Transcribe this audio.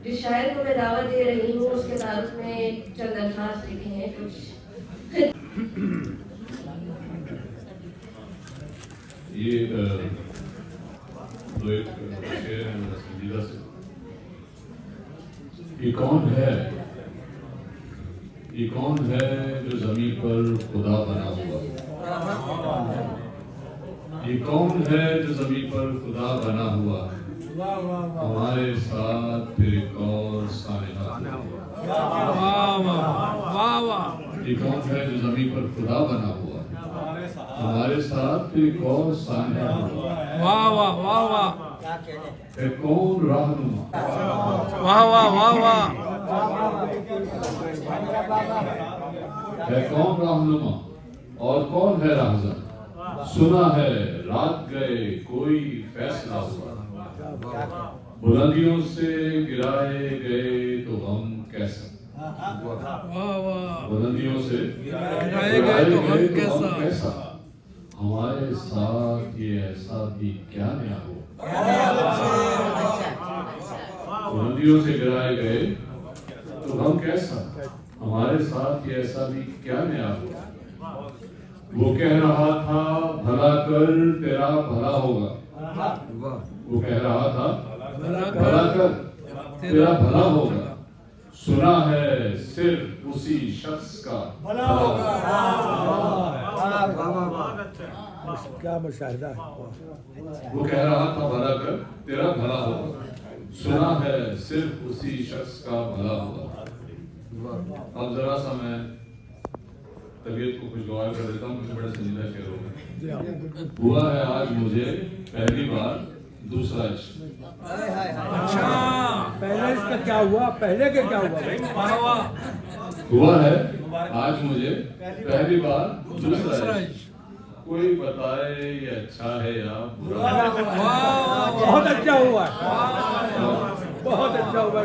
جس شاعر کو میں دعوت دے رہی ہوں اس کے تعارف میں چند الفاظ لکھے ہیں کچھ. یہ تو ایک شعر ہے رسیدہ سے. یہ کون ہے جو زمین پر خدا بنا ہوا؟ یہ کون ہے جو زمین پر خدا بنا ہوا؟ ہمارے ساتھ پھر ایک اور سانحہ. یہ کون ہے جو زمین پر خدا بنا ہوا؟ ہمارے ساتھ پھر ایک اور سانحہ ہوا. ہے کون رہنما؟ ہے کون رہنما اور کون ہے رہزن؟ سنا ہے رات گئے کوئی فیصلہ ہوا. بلندیوں سے گرائے گئے تو غم کیسا؟ بلندیوں سے گرائے گئے تو غم کیسا؟ ہمارے ساتھ یہ ایسا بھی کیا نیا ہوا؟ بلندیوں سے گرائے گئے تو غم کیسا؟ ہمارے ساتھ یہ ایسا بھی کیا نیا ہوا؟ وہ کہہ رہا تھا بھلا کر تیرا بھلا ہوگا. وہ کہہ رہا تھا بھلا کر تیرا بھلا ہوگا. سنا ہے صرف اسی شخص کا بھلا ہوگا. کیا مشاہدہ ہے. وہ کہہ رہا تھا بھلا کر تیرا بھلا ہوگا. سنا ہے صرف اسی شخص کا بھلا ہوگا. اب ذرا سا میں طبیعت کو خوشگوار کر دیتا ہوں کیونکہ بڑا سنجیدہ شعر ہوگا. ہوا ہے آج مجھے پہلی بار دوسرا عشق. پہلے اس کا کیا ہوا؟ پہلے کے کیا ہوا؟ ہوا ہے آج مجھے پہلی بار دوسرا عشق. کوئی بتائے یہ اچھا ہے یا برا؟ بہت اچھا ہوا. بہت اچھا ہوا.